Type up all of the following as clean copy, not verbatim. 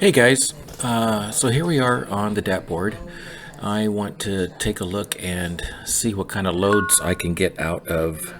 Hey guys, so here we are on the DAT board. I want to take a look and see what kind of loads I can get out of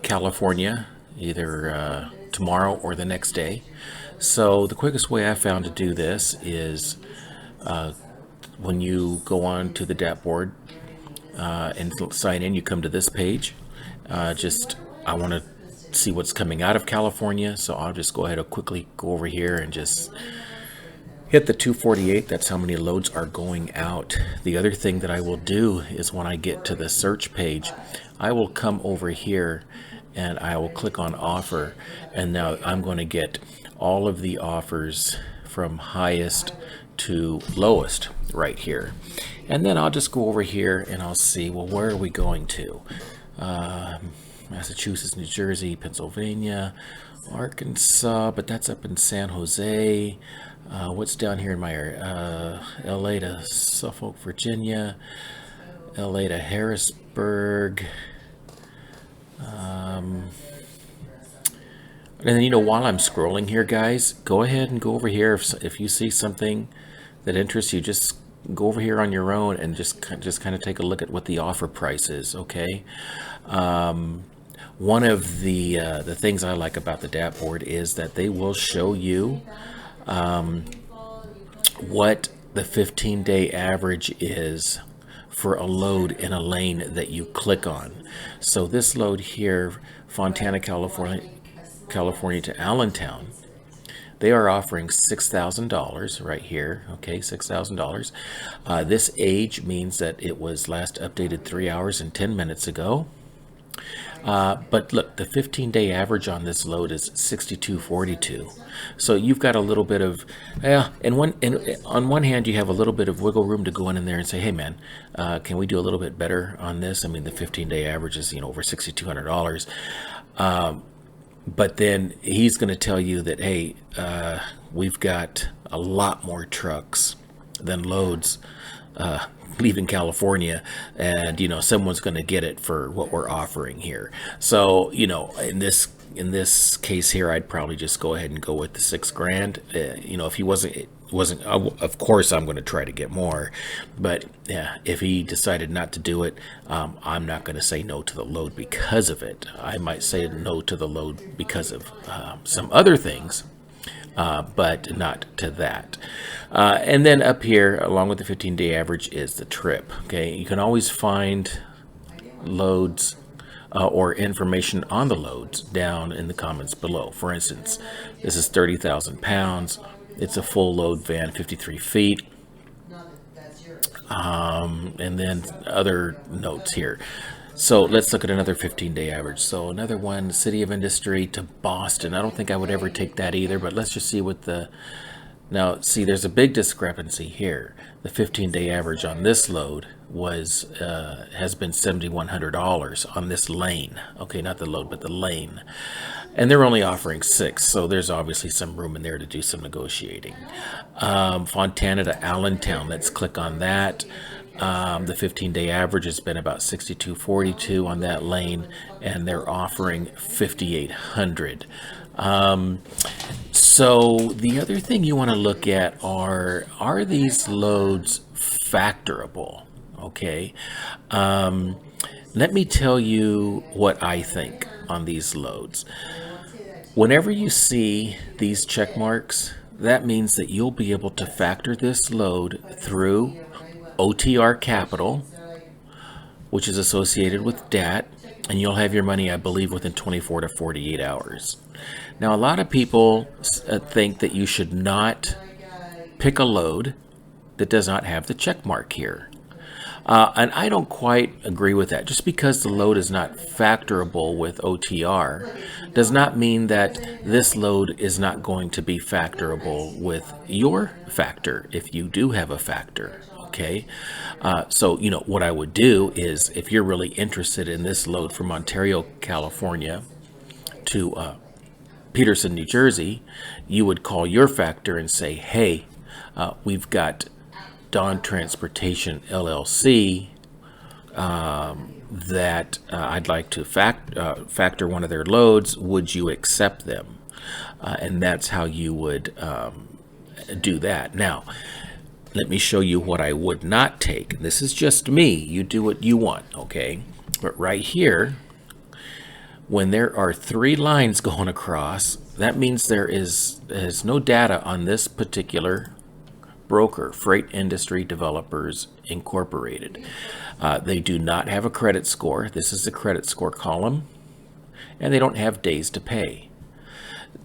California, either tomorrow or the next day. So the quickest way I found to do this is when you go on to the DAT board and sign in, you come to this page. I want to see what's coming out of California, so I'll just go ahead and quickly go over here and just hit the 248. That's how many loads are going out. The other thing that I will do is when I get to the search page, I will come over here and I will click on offer, and now I'm going to get all of the offers from highest to lowest right here. And then I'll just go over here and I'll see, well, where are we going to? Massachusetts, New Jersey, Pennsylvania, Arkansas, but that's up in San Jose. What's down here in my area? LA to Suffolk, Virginia, LA to Harrisburg. And then, while I'm scrolling here, guys, go ahead and go over here. If you see something that interests you, just go over here on your own and just kind of take a look at what the offer price is, okay? One of the things I like about the DAT board is that they will show you what the 15-day average is for a load in a lane that you click on. So this load here, Fontana, California to Allentown, they are offering $6,000 right here. Okay, $6,000. This age means that it was last updated 3 hours and 10 minutes ago. But look, the 15-day average on this load is 62.42. So you've got a little bit of, on one hand, you have a little bit of wiggle room to go in there and say, hey man, can we do a little bit better on this? I mean, the 15-day average is, over $6,200. But then he's going to tell you that, hey, we've got a lot more trucks than loads leaving California, and someone's going to get it for what we're offering here. So in this case here, I'd probably just go ahead and go with the $6,000. If he wasn't of course I'm going to try to get more, but yeah, if he decided not to do it, I'm not going to say no to the load because of it. I might say no to the load because of some other things, but not to that. And then up here, along with the 15-day average, is the trip. Okay, you can always find loads or information on the loads down in the comments below. For instance, this is 30,000 pounds. It's a full load van, 53 feet. And then other notes here. So let's look at another 15-day average. So another one, City of Industry to Boston. I don't think I would ever take that either, but let's just see what the... Now, see, there's a big discrepancy here. The 15-day average on this load has been $7,100 on this lane. Okay, not the load, but the lane. And they're only offering 6, so there's obviously some room in there to do some negotiating. Fontana to Allentown, let's click on that. The 15-day average has been about 62.42 on that lane, and they're offering 5,800. So the other thing you want to look at are these loads factorable? Okay. Let me tell you what I think on these loads. Whenever you see these check marks, that means that you'll be able to factor this load through OTR Capital, which is associated with DAT, and you'll have your money, I believe, within 24 to 48 hours. Now, a lot of people think that you should not pick a load that does not have the check mark here. And I don't quite agree with that. Just because the load is not factorable with OTR does not mean that this load is not going to be factorable with your factor if you do have a factor. Okay, so what I would do is, if you're really interested in this load from Ontario, California to Peterson, New Jersey, you would call your factor and say, hey, we've got Dawn Transportation LLC that I'd like to factor one of their loads. Would you accept them? and that's how you would do that. Now, let me show you what I would not take. This is just me. You do what you want, okay? But right here, when there are 3 lines going across, that means there's no data on this particular broker, Freight Industry Developers Incorporated. They do not have a credit score. This is the credit score column, and they don't have days to pay.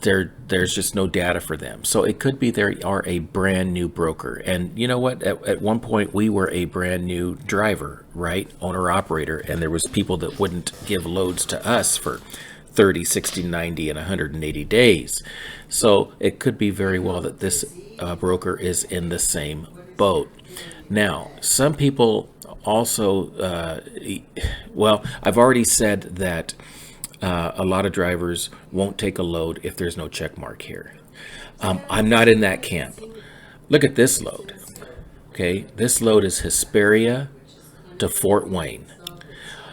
There's just no data for them. So it could be they are a brand new broker. And you know what? At one point, we were a brand new driver, right? Owner operator. And there was people that wouldn't give loads to us for 30, 60, 90, and 180 days. So it could be very well that this broker is in the same boat. Now, some people also, well, I've already said that a lot of drivers won't take a load if there's no check mark here. I'm not in that camp. Look at this load. Okay, this load is Hesperia to Fort Wayne.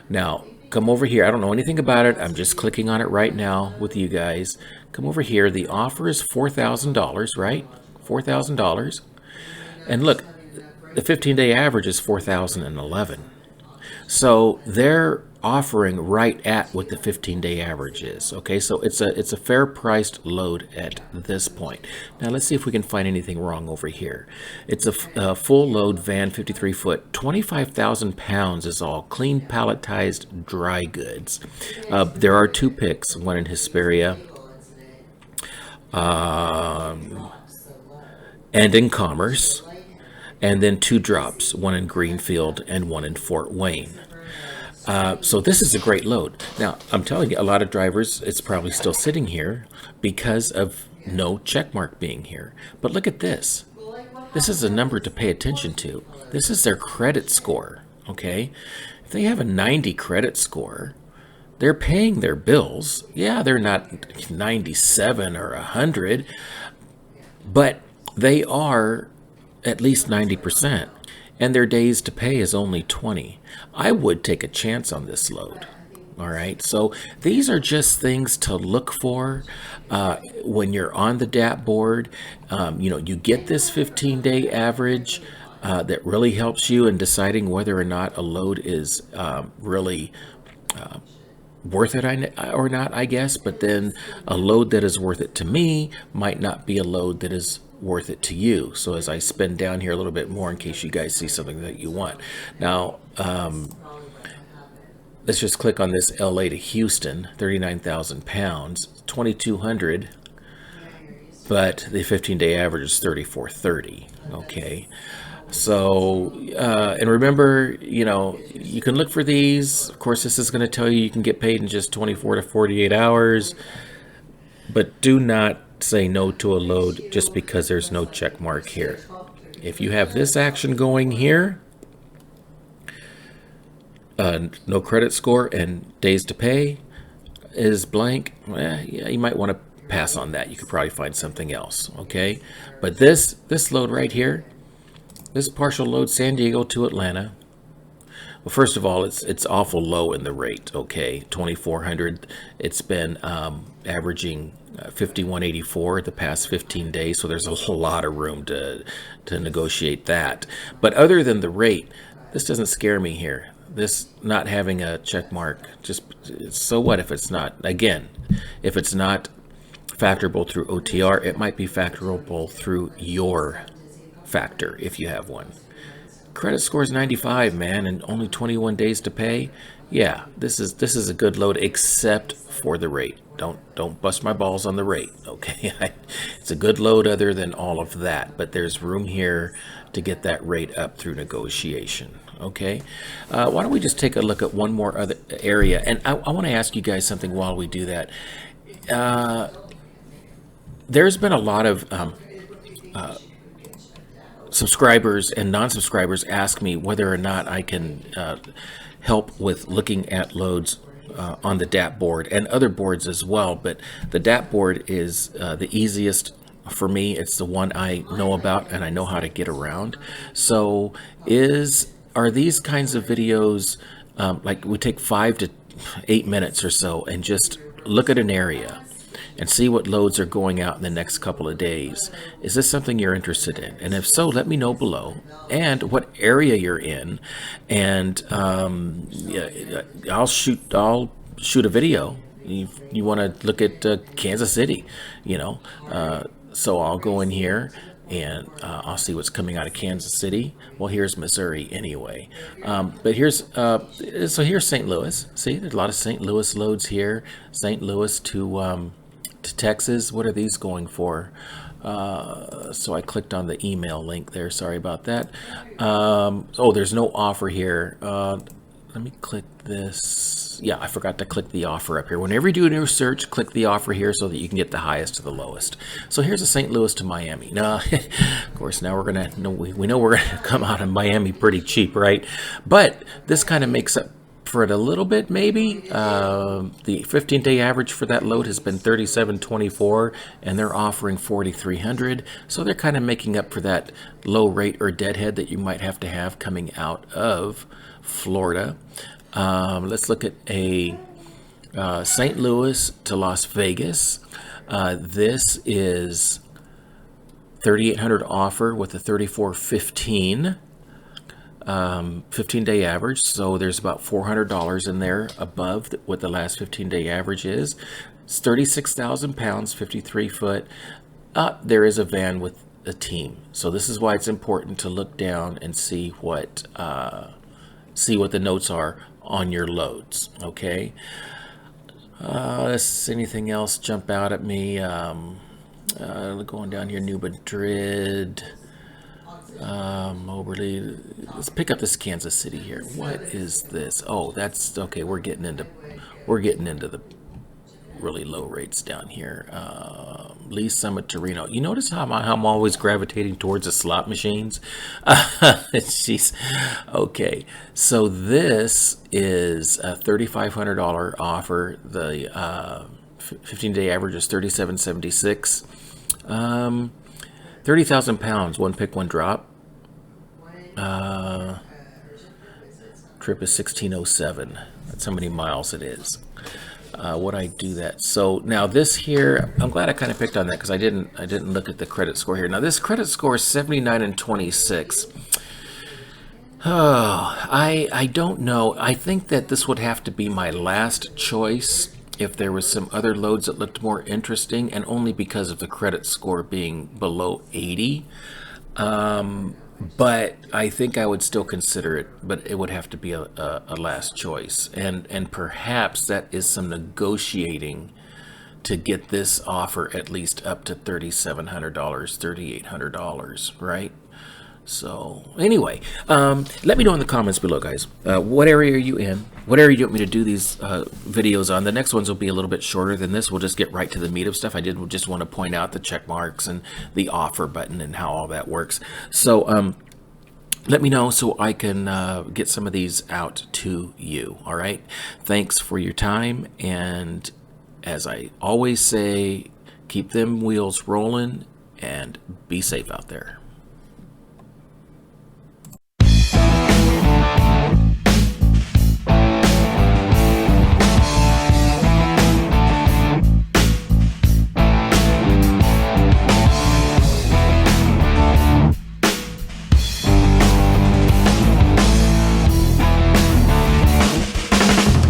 Now, come over here. I don't know anything about it. I'm just clicking on it right now with you guys. Come over here. The offer is $4,000, right? $4,000. And look, the 15-day average is 4,011. So they're offering right at what the 15-day average is. Okay, so it's a fair priced load at this point. Now let's see if we can find anything wrong over here. It's a full load van, 53 foot, 25,000 pounds is all clean palletized dry goods. There are 2 picks, one in Hesperia and in Commerce, and then 2 drops, one in Greenfield and one in Fort Wayne. So this is a great load. Now, I'm telling you, a lot of drivers, it's probably still sitting here because of no check mark being here. But look at this. This is a number to pay attention to. This is their credit score, okay? If they have a 90 credit score, they're paying their bills. Yeah, they're not 97 or 100, but they are at least 90%, and their days to pay is only 20. I would take a chance on this load. All right, so these are just things to look for when you're on the DAT board. You get this 15-day average that really helps you in deciding whether or not a load is really worth it or not, I guess. But then a load that is worth it to me might not be a load that is worth it to you. So as I spin down here a little bit more in case you guys see something that you want. Now, let's just click on this LA to Houston, 39,000 pounds, 2,200, but the 15-day average is 3,430. Okay. So, and remember, you can look for these. Of course, this is going to tell you can get paid in just 24 to 48 hours, but do not say no to a load just because there's no check mark here. If you have this action going here, no credit score and days to pay is blank, yeah, you might want to pass on that. You could probably find something else, okay? But this load right here, this partial load San Diego to Atlanta, well, first of all, it's awful low in the rate, okay? 2,400. It's been averaging 51.84 the past 15 days, so there's a whole lot of room to negotiate that. But other than the rate, this doesn't scare me here. This not having a check mark, just so what if it's not? Again, if it's not factorable through OTR, it might be factorable through your factor if you have one. Credit score is 95, man, and only 21 days to pay. Yeah, this is a good load, except for the rate. Don't bust my balls on the rate, okay? It's a good load other than all of that, but there's room here to get that rate up through negotiation, okay? Why don't we just take a look at one more other area, and I want to ask you guys something while we do that. There's been a lot of subscribers and non-subscribers ask me whether or not I can help with looking at loads on the DAT board and other boards as well, but the DAT board is the easiest for me. It's the one I know about and I know how to get around. So are these kinds of videos like we take 5 to 8 minutes or so and just look at an area and see what loads are going out in the next couple of days. Is this something you're interested in? And if so, let me know below, and what area you're in, and yeah, I'll shoot a video. You want to look at Kansas City, so I'll go in here and I'll see what's coming out of Kansas City. Well, here's Missouri anyway. But here's St. Louis. See, there's a lot of St. Louis loads here. St. Louis to Texas. What are these going for? So I clicked on the email link there. Sorry about that. Oh, there's no offer here. Let me click this. Yeah, I forgot to click the offer up here. Whenever you do a new search, click the offer here so that you can get the highest to the lowest. So here's a St. Louis to Miami. Now, of course, now we know we're gonna come out of Miami pretty cheap, right? But this kind of makes up for it a little bit, maybe. The 15-day average for that load has been 37.24, and they're offering 4,300. So they're kind of making up for that low rate or deadhead that you might have to have coming out of Florida. Let's look at a St. Louis to Las Vegas. This is 3,800 offer with a 34.15 15-day average. So there's about $400 in there above what the last 15-day average is. It's 36,000 pounds, 53 foot. There is a van with a team. So this is why it's important to look down and see what the notes are on your loads. Okay. Does anything else jump out at me? Going down here, New Madrid, Moberly. Let's pick up this Kansas City here. What is this? Oh, that's okay. We're getting into the really low rates down here. Lee Summit to Reno. You notice how I'm always gravitating towards the slot machines? Jeez. Okay, so this is a $3,500 offer. The 15-day average is 37.76. 30,000 pounds, one pick, one drop. Trip is 1607. That's how many miles it is. Would I do that? So now this here, I'm glad I kind of picked on that because I didn't look at the credit score here. Now this credit score is 79 and 26. Oh, I don't know. I think that this would have to be my last choice if there was some other loads that looked more interesting, and only because of the credit score being below 80. But I think I would still consider it, but it would have to be a last choice. And perhaps that is some negotiating to get this offer at least up to $3,700, $3,800, right? So anyway, let me know in the comments below, guys. What area are you in? What area do you want me to do these videos on? The next ones will be a little bit shorter than this. We'll just get right to the meat of stuff. I did just want to point out the check marks and the offer button and how all that works. So let me know so I can get some of these out to you. All right. Thanks for your time. And as I always say, keep them wheels rolling and be safe out there.